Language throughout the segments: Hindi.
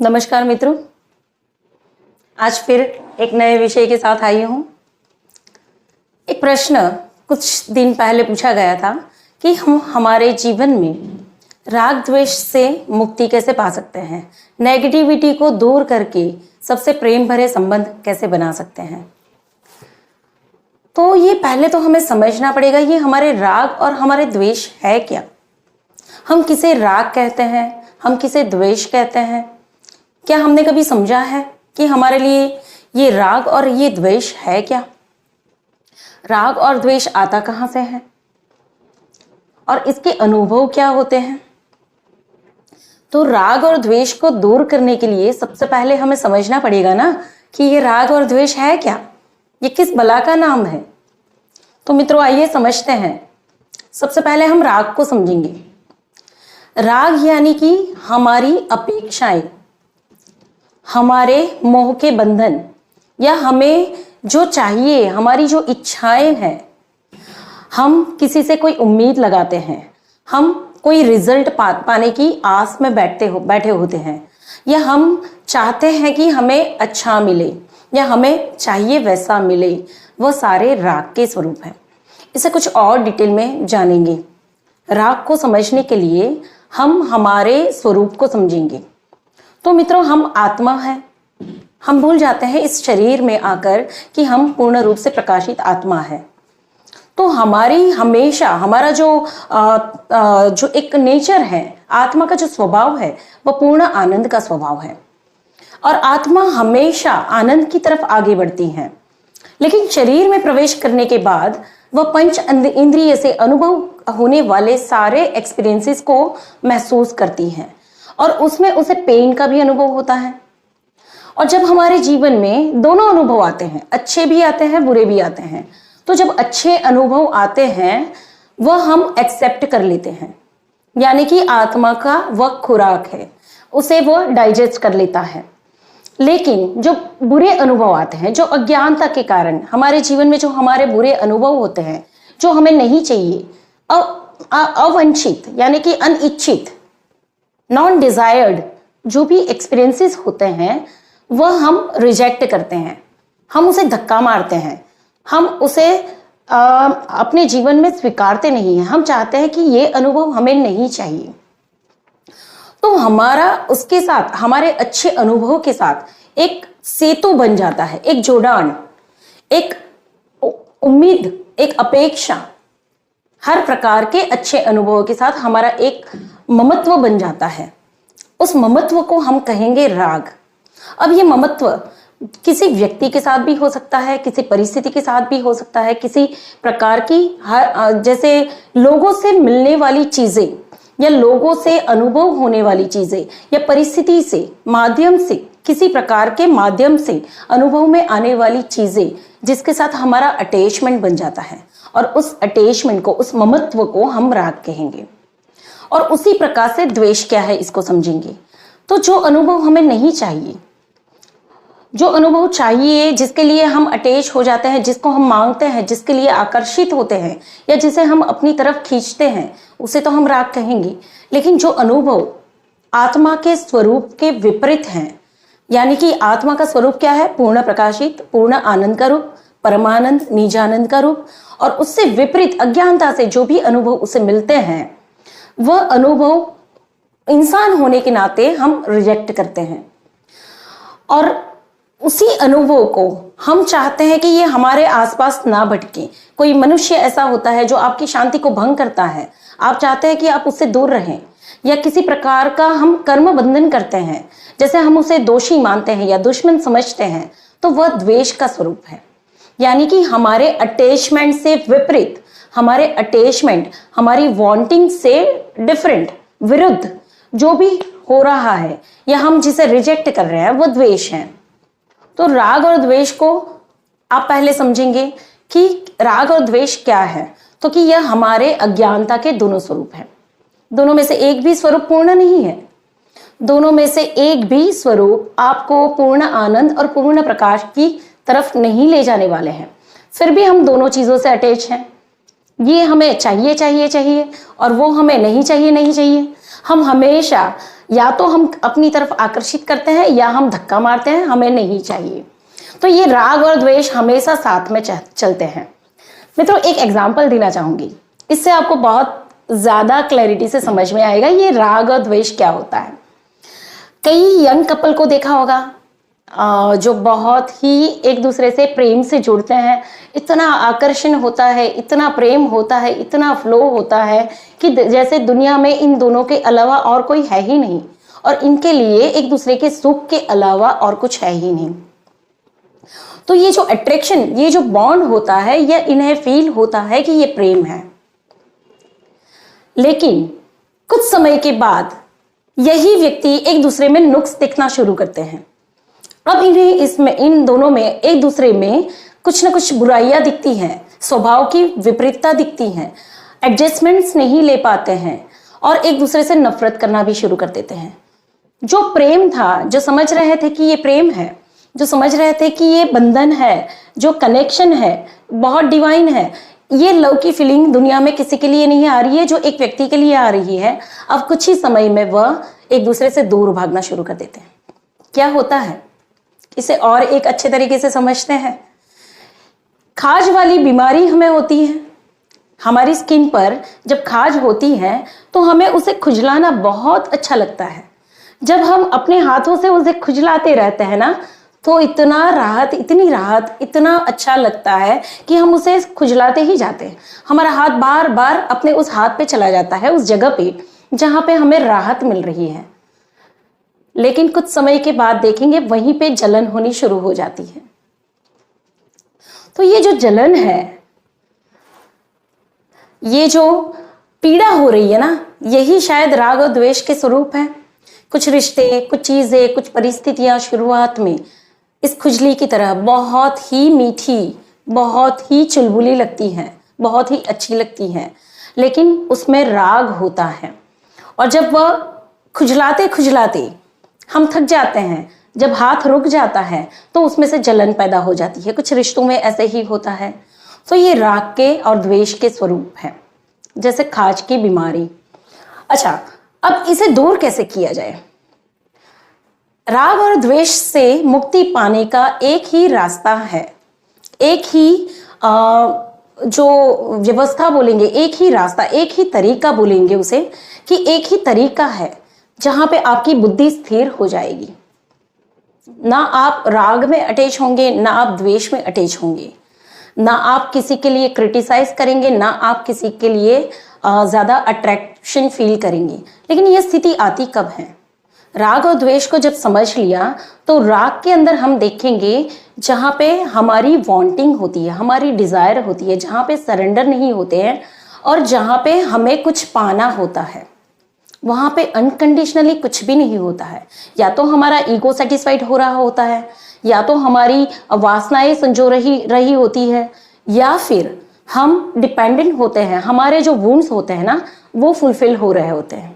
नमस्कार मित्रों, आज फिर एक नए विषय के साथ आई हूँ। एक प्रश्न कुछ दिन पहले पूछा गया था कि हम हमारे जीवन में राग द्वेष से मुक्ति कैसे पा सकते हैं, नेगेटिविटी को दूर करके सबसे प्रेम भरे संबंध कैसे बना सकते हैं। तो ये पहले तो हमें समझना पड़ेगा ये हमारे राग और हमारे द्वेष है क्या। हम किसे राग कहते हैं, हम किसे द्वेष कहते हैं। क्या हमने कभी समझा है कि हमारे लिए ये राग और ये द्वेष है क्या? राग और द्वेष आता कहाँ से है और इसके अनुभव क्या होते हैं? तो राग और द्वेष को दूर करने के लिए सबसे पहले हमें समझना पड़ेगा ना कि ये राग और द्वेष है क्या, ये किस बला का नाम है। तो मित्रों आइए समझते हैं। सबसे पहले हम राग को समझेंगे। राग यानी कि हमारी अपेक्षाएं, हमारे मोह के बंधन, या हमें जो चाहिए, हमारी जो इच्छाएं हैं। हम किसी से कोई उम्मीद लगाते हैं, हम कोई रिजल्ट पाने की आस में बैठे होते हैं, या हम चाहते हैं कि हमें अच्छा मिले या हमें चाहिए वैसा मिले। वो सारे राग के स्वरूप हैं। इसे कुछ और डिटेल में जानेंगे। राग को समझने के लिए हम हमारे स्वरूप को समझेंगे। तो मित्रों, हम आत्मा हैं। हम भूल जाते हैं इस शरीर में आकर कि हम पूर्ण रूप से प्रकाशित आत्मा है। तो हमारी हमेशा हमारा जो एक नेचर है, आत्मा का जो स्वभाव है, वह पूर्ण आनंद का स्वभाव है और आत्मा हमेशा आनंद की तरफ आगे बढ़ती है। लेकिन शरीर में प्रवेश करने के बाद वह पंच इंद्रिय से अनुभव होने वाले सारे एक्सपीरियंसेस को महसूस करती हैं और उसमें उसे पेन का भी अनुभव होता है। और जब हमारे जीवन में दोनों अनुभव आते हैं, अच्छे भी आते हैं, बुरे भी आते हैं, तो जब अच्छे अनुभव आते हैं वह हम एक्सेप्ट कर लेते हैं, यानी कि आत्मा का वह खुराक है, उसे वह डाइजेस्ट कर लेता है। लेकिन जो बुरे अनुभव आते हैं, जो अज्ञानता के कारण हमारे जीवन में जो हमारे बुरे अनुभव होते हैं, जो हमें नहीं चाहिए, अवांछित यानी कि अनिच्छित, नॉन डिजायर्ड जो भी एक्सपीरियंसेस होते हैं, वह हम रिजेक्ट करते हैं, हम उसे धक्का मारते हैं, हम उसे अपने जीवन में स्वीकारते नहीं हैं। हम चाहते हैं कि ये अनुभव हमें नहीं चाहिए। तो हमारा उसके साथ, हमारे अच्छे अनुभव के साथ एक सेतु बन जाता है, एक जोड़ान, एक उम्मीद, एक अपेक्षा। हर प्रकार के अच्छे अनुभवों के साथ हमारा एक ममत्व बन जाता है। उस ममत्व को हम कहेंगे राग। अब ये ममत्व किसी व्यक्ति के साथ भी हो सकता है, किसी परिस्थिति के साथ भी हो सकता है, किसी प्रकार की जैसे लोगों से मिलने वाली चीजें या लोगों से अनुभव होने वाली चीजें या परिस्थिति से माध्यम से, किसी प्रकार के माध्यम से अनुभव में आने वाली चीजें जिसके साथ हमारा अटैचमेंट बन जाता है, और उस अटैचमेंट को, उस ममत्व को हम राग कहेंगे। और उसी प्रकार से द्वेष क्या है इसको समझेंगे। तो जो अनुभव हमें नहीं चाहिए, जो अनुभव चाहिए, जिसके लिए हम अटैच हो जाते हैं, जिसको हम मांगते हैं, जिसके लिए आकर्षित होते हैं या जिसे हम अपनी तरफ खींचते हैं, उसे तो हम राग कहेंगे। लेकिन जो अनुभव आत्मा के स्वरूप के विपरीत हैं, यानी कि आत्मा का स्वरूप क्या है? पूर्ण प्रकाशित, पूर्ण आनंद का रूप, परमानंद, निजानंद का रूप, और उससे विपरीत अज्ञानता से जो भी अनुभव उसे मिलते हैं, वह अनुभव इंसान होने के नाते हम रिजेक्ट करते हैं। और उसी अनुभव को हम चाहते हैं कि ये हमारे आसपास ना भटके। कोई मनुष्य ऐसा होता है जो आपकी शांति को भंग करता है, आप चाहते हैं कि आप उससे दूर रहें, या किसी प्रकार का हम कर्म बंधन करते हैं, जैसे हम उसे दोषी मानते हैं या दुश्मन समझते हैं, तो वह द्वेष का स्वरूप है। यानी कि हमारे अटैचमेंट से विपरीत, हमारे अटैचमेंट, हमारी वांटिंग से डिफरेंट, विरुद्ध जो भी हो रहा है या हम जिसे रिजेक्ट कर रहे हैं, वो द्वेष है। तो राग और द्वेष को आप पहले समझेंगे कि राग और द्वेष क्या है। तो कि यह हमारे अज्ञानता के दोनों स्वरूप हैं। दोनों में से एक भी स्वरूप पूर्ण नहीं है। दोनों में से एक भी स्वरूप आपको पूर्ण आनंद और पूर्ण प्रकाश की तरफ नहीं ले जाने वाले हैं। फिर भी हम दोनों चीजों से अटैच हैं। ये हमें चाहिए चाहिए चाहिए और वो हमें नहीं चाहिए नहीं चाहिए। हम हमेशा या तो हम अपनी तरफ आकर्षित करते हैं या हम धक्का मारते हैं, हमें नहीं चाहिए। तो ये राग और द्वेष हमेशा साथ में चलते हैं। मित्रों, एक एग्जाम्पल देना चाहूंगी, इससे आपको बहुत ज्यादा क्लैरिटी से समझ में आएगा ये राग और द्वेष क्या होता है। कई यंग कपल को देखा होगा जो बहुत ही एक दूसरे से प्रेम से जुड़ते हैं, इतना आकर्षण होता है, इतना प्रेम होता है, इतना फ्लो होता है कि जैसे दुनिया में इन दोनों के अलावा और कोई है ही नहीं, और इनके लिए एक दूसरे के सुख के अलावा और कुछ है ही नहीं। तो ये जो अट्रैक्शन, ये जो बॉन्ड होता है, ये इन्हें फील होता है कि ये प्रेम है। लेकिन कुछ समय के बाद यही व्यक्ति एक दूसरे में नुक्स दिखना शुरू करते हैं। अब इन्हें इसमें, इन दोनों में एक दूसरे में कुछ ना कुछ बुराइयां दिखती हैं, स्वभाव की विपरीतता दिखती हैं, एडजस्टमेंट्स नहीं ले पाते हैं और एक दूसरे से नफरत करना भी शुरू कर देते हैं। जो प्रेम था, जो समझ रहे थे कि ये प्रेम है, जो समझ रहे थे कि ये बंधन है, जो कनेक्शन है, बहुत डिवाइन है, ये लव की फीलिंग दुनिया में किसी के लिए नहीं आ रही है जो एक व्यक्ति के लिए आ रही है। अब कुछ ही समय में वह एक दूसरे से दूर भागना शुरू कर देते हैं। क्या होता है, इसे और एक अच्छे तरीके से समझते हैं। खाज वाली बीमारी हमें होती है, हमारी स्किन पर जब खाज होती है तो हमें उसे खुजलाना बहुत अच्छा लगता है। जब हम अपने हाथों से उसे खुजलाते रहते हैं ना, तो इतना राहत, इतनी राहत, इतना अच्छा लगता है कि हम उसे खुजलाते ही जाते हैं। हमारा हाथ बार बार अपने उस हाथ पे चला जाता है, उस जगह पे जहां पे हमें राहत मिल रही है। लेकिन कुछ समय के बाद देखेंगे वहीं पे जलन होनी शुरू हो जाती है। तो ये जो जलन है, ये जो पीड़ा हो रही है ना, यही शायद राग और द्वेष के स्वरूप है। कुछ रिश्ते, कुछ चीजें, कुछ परिस्थितियां शुरुआत में इस खुजली की तरह बहुत ही मीठी, बहुत ही चुलबुली लगती हैं, बहुत ही अच्छी लगती हैं, लेकिन उसमें राग होता है। और जब वह खुजलाते खुजलाते हम थक जाते हैं, जब हाथ रुक जाता है तो उसमें से जलन पैदा हो जाती है। कुछ रिश्तों में ऐसे ही होता है। तो ये राग के और द्वेष के स्वरूप है, जैसे खाज की बीमारी। अच्छा, अब इसे दूर कैसे किया जाए? राग और द्वेष से मुक्ति पाने का एक ही रास्ता है, एक ही जो व्यवस्था बोलेंगे, एक ही रास्ता, एक ही तरीका बोलेंगे उसे, कि एक ही तरीका है जहां पे आपकी बुद्धि स्थिर हो जाएगी। ना आप राग में अटैच होंगे, ना आप द्वेष में अटैच होंगे, ना आप किसी के लिए क्रिटिसाइज करेंगे, ना आप किसी के लिए ज्यादा अट्रैक्शन फील करेंगे। लेकिन यह स्थिति आती कब है? राग और द्वेष को जब समझ लिया तो राग के अंदर हम देखेंगे जहां पे हमारी वांटिंग होती है, हमारी डिजायर होती है, जहां पे सरेंडर नहीं होते हैं और जहां पे हमें कुछ पाना होता है, वहां पे अनकंडीशनली कुछ भी नहीं होता है। या तो हमारा ईगो सेटिस्फाइड हो रहा होता है, या तो हमारी वासनाएं संजो रही होती है, या फिर हम डिपेंडेंट होते हैं, हमारे जो वुंड्स होते हैं ना, वो फुलफिल हो रहे होते हैं।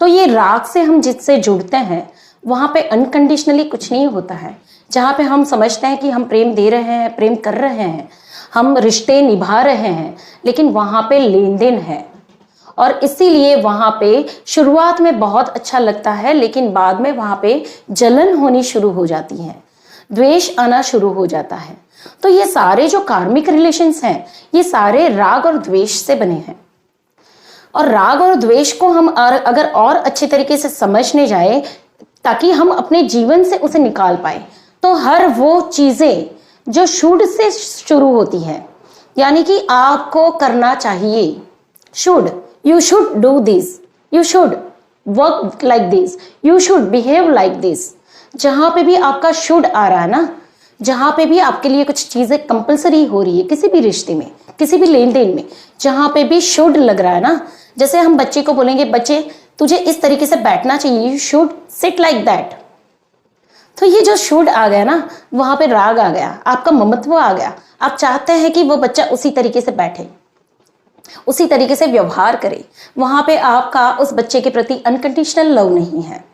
तो ये राग से हम जिससे जुड़ते हैं वहां पे अनकंडीशनली कुछ नहीं होता है। जहां पे हम समझते हैं कि हम प्रेम दे रहे हैं, प्रेम कर रहे हैं, हम रिश्ते निभा रहे हैं, लेकिन वहां पे लेन देन है। और इसीलिए वहां पे शुरुआत में बहुत अच्छा लगता है, लेकिन बाद में वहां पे जलन होनी शुरू हो जाती है, द्वेष आना शुरू हो जाता है। तो ये सारे जो कार्मिक रिलेशंस हैं, ये सारे राग और द्वेष से बने हैं। और राग और द्वेष को हम अगर और अच्छे तरीके से समझने जाए ताकि हम अपने जीवन से उसे निकाल पाए, तो हर वो चीजें जो शुड से शुरू होती है, यानी कि आपको करना चाहिए, should, you should do this, you should work like this, you should behave like this. जहां पे भी आपका शुड आ रहा है ना, जहां पे भी आपके लिए कुछ चीजें कंपलसरी हो रही है, किसी भी रिश्ते में, किसी भी लेन देन में, जहां पे भी शुड लग रहा है ना, जैसे हम बच्चे को बोलेंगे, बच्चे तुझे इस तरीके से बैठना चाहिए, you should sit like that. तो ये जो शुड आ गया ना, वहां पे राग आ गया, आपका ममत्व आ गया। आप चाहते हैं कि वो बच्चा उसी तरीके से बैठे, उसी तरीके से व्यवहार करे। वहां पे आपका उस बच्चे के प्रति अनकंडीशनल लव नहीं है।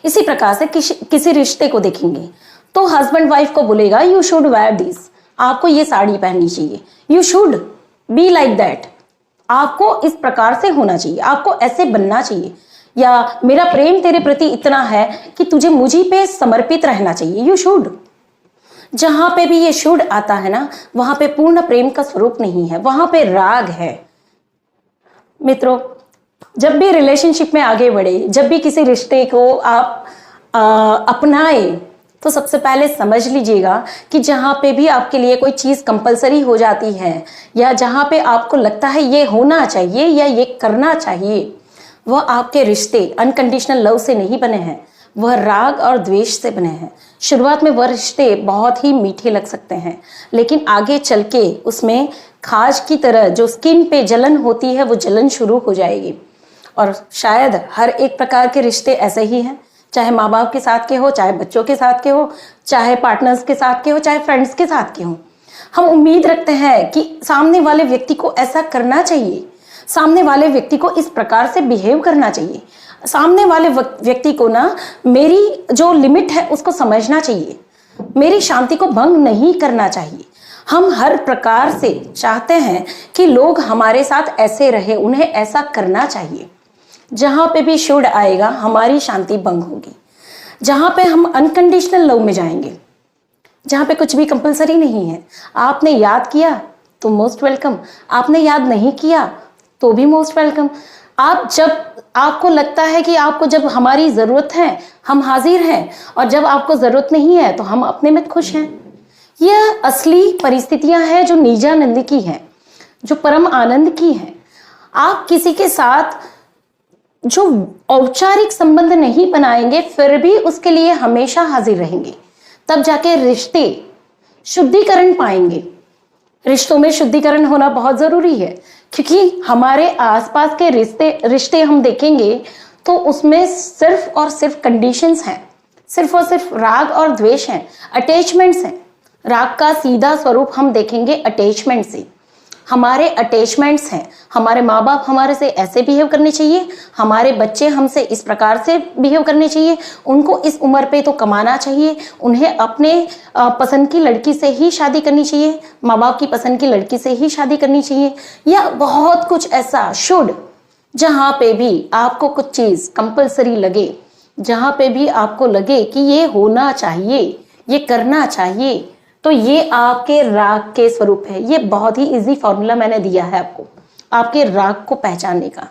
इसी प्रकार से किसी रिश्ते को देखेंगे तो हस्बैंड वाइफ को बोलेगा यू शुड वेयर दिस, आपको ये साड़ी पहननी चाहिए, you should be like that, आपको इस प्रकार से होना चाहिए, आपको ऐसे बनना चाहिए, या मेरा प्रेम तेरे प्रति इतना है कि तुझे मुझी पे समर्पित रहना चाहिए। You should. जहां पे भी ये शुड आता है ना, वहां पे पूर्ण प्रेम का स्वरूप नहीं है, वहां पे राग है। मित्रों, जब भी रिलेशनशिप में आगे बढ़े, जब भी किसी रिश्ते को आप अपनाए, तो सबसे पहले समझ लीजिएगा कि जहां पे भी आपके लिए कोई चीज कंपलसरी हो जाती है या जहां पे आपको लगता है ये होना चाहिए या ये करना चाहिए, वह आपके रिश्ते अनकंडीशनल लव से नहीं बने हैं, वह राग और द्वेष से बने हैं। शुरुआत में वह रिश्ते बहुत ही मीठे लग सकते हैं, लेकिन आगे चल के उसमें खाज की तरह जो स्किन पे जलन होती है, वो जलन शुरू हो जाएगी। और शायद हर एक प्रकार के रिश्ते ऐसे ही हैं, चाहे माँ बाप के साथ के हो, चाहे बच्चों के साथ के हो, चाहे पार्टनर्स के साथ के हो, चाहे फ्रेंड्स के साथ के हो। हम उम्मीद रखते हैं कि सामने वाले व्यक्ति को ऐसा करना चाहिए, सामने वाले व्यक्ति को इस प्रकार से बिहेव करना चाहिए, सामने वाले व्यक्ति को ना मेरी जो लिमिट है उसको समझना चाहिए, मेरी शांति को भंग नहीं करना चाहिए। हम हर प्रकार से चाहते हैं कि लोग हमारे साथ ऐसे रहे, उन्हें ऐसा करना चाहिए। जहां पे भी शुड आएगा, हमारी शांति भंग होगी। जहां पे हम अनकंडीशनल लव में जाएंगे, जहां पे कुछ भी कंपलसरी नहीं है, आपने याद किया तो मोस्ट वेलकम, आपने याद नहीं किया तो भी मोस्ट वेलकम। आप जब आपको लगता है कि आपको जब हमारी जरूरत है हम हाजिर हैं, और जब आपको जरूरत नहीं है तो हम अपने में खुश हैं। यह असली परिस्थितियां हैं जो निजानंद की हैं, जो परम आनंद की हैं। आप किसी के साथ जो औपचारिक संबंध नहीं बनाएंगे, फिर भी उसके लिए हमेशा हाजिर रहेंगे, तब जाके रिश्ते शुद्धिकरण पाएंगे। रिश्तों में शुद्धिकरण होना बहुत जरूरी है, क्योंकि हमारे आसपास के रिश्ते हम देखेंगे तो उसमें सिर्फ और सिर्फ कंडीशंस हैं, सिर्फ और सिर्फ राग और द्वेष हैं, अटैचमेंट्स हैं। राग का सीधा स्वरूप हम देखेंगे अटैचमेंट से। हमारे अटैचमेंट्स हैं, हमारे माँ बाप हमारे से ऐसे बिहेव करने चाहिए, हमारे बच्चे हमसे इस प्रकार से बिहेव करने चाहिए, उनको इस उम्र पे तो कमाना चाहिए, उन्हें अपने पसंद की लड़की से ही शादी करनी चाहिए, माँ बाप की पसंद की लड़की से ही शादी करनी चाहिए, या बहुत कुछ ऐसा शुड। जहाँ पे भी आपको कुछ चीज कंपलसरी लगे, जहाँ पे भी आपको लगे कि ये होना चाहिए, ये करना चाहिए, तो ये आपके राग के स्वरूप है। ये बहुत ही इजी फॉर्मूला मैंने दिया है आपको, आपके राग को पहचानने का।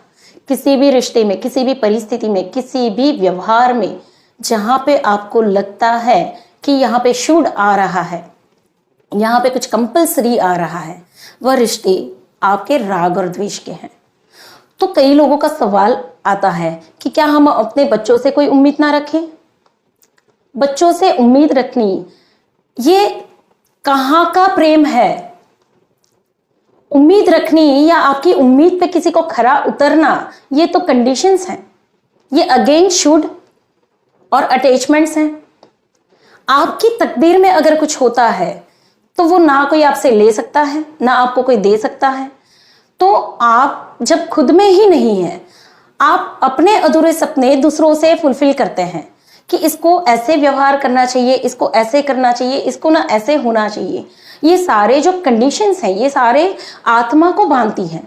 किसी भी रिश्ते में, किसी भी परिस्थिति में, किसी भी व्यवहार में, जहां पे आपको लगता है कि यहाँ पे शुड आ रहा है, यहाँ पे कुछ कंपलसरी आ रहा है, वह रिश्ते आपके राग और द्वेष के हैं। तो कई लोगों का सवाल आता है कि क्या हम अपने बच्चों से कोई उम्मीद ना रखें? बच्चों से उम्मीद रखनी ये कहाँ का प्रेम है? उम्मीद रखनी या आपकी उम्मीद पे किसी को खरा उतरना, ये तो कंडीशंस हैं, ये अगेन शुड और अटैचमेंट्स हैं। आपकी तकदीर में अगर कुछ होता है तो वो ना कोई आपसे ले सकता है, ना आपको कोई दे सकता है। तो आप जब खुद में ही नहीं है, आप अपने अधूरे सपने दूसरों से फुलफिल करते हैं कि इसको ऐसे व्यवहार करना चाहिए, इसको ऐसे करना चाहिए, इसको ना ऐसे होना चाहिए। ये सारे जो कंडीशंस हैं, ये सारे आत्मा को बांधती हैं।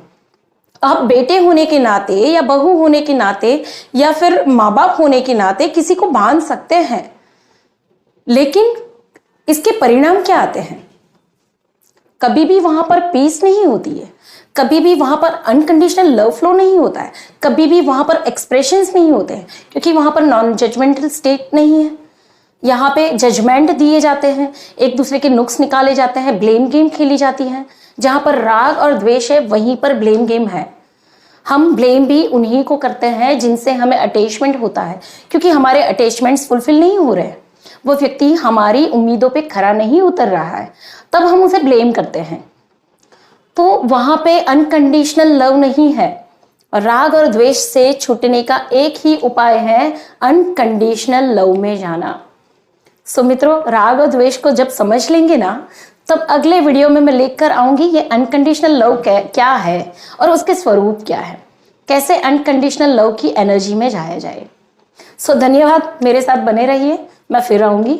आप बेटे होने के नाते या बहू होने के नाते या फिर माँ बाप होने के नाते किसी को बांध सकते हैं, लेकिन इसके परिणाम क्या आते हैं? कभी भी वहां पर पीस नहीं होती है, कभी भी वहां पर अनकंडीशनल लव फ्लो नहीं होता है, कभी भी वहां पर एक्सप्रेशंस नहीं होते हैं, क्योंकि वहां पर नॉन जजमेंटल स्टेट नहीं है। यहाँ पे जजमेंट दिए जाते हैं, एक दूसरे के नुक्स निकाले जाते हैं, ब्लेम गेम खेली जाती है। जहां पर राग और द्वेष है, वहीं पर ब्लेम गेम है। हम ब्लेम भी उन्हीं को करते हैं जिनसे हमें अटैचमेंट होता है, क्योंकि हमारे अटैचमेंट्स फुलफिल नहीं हो रहे, वो व्यक्ति हमारी उम्मीदों पे खरा नहीं उतर रहा है, तब हम उसे ब्लेम करते हैं। तो वहां पे अनकंडीशनल लव नहीं है। राग और द्वेष से छूटने का एक ही उपाय है, अनकंडीशनल लव में जाना। सो मित्रों, राग और द्वेष को जब समझ लेंगे ना, तब अगले वीडियो में मैं लेकर आऊंगी ये अनकंडीशनल लव क्या है और उसके स्वरूप क्या है, कैसे अनकंडीशनल लव की एनर्जी में जाया जाए। सो धन्यवाद, मेरे साथ बने रहिए, मैं फिर आऊंगी।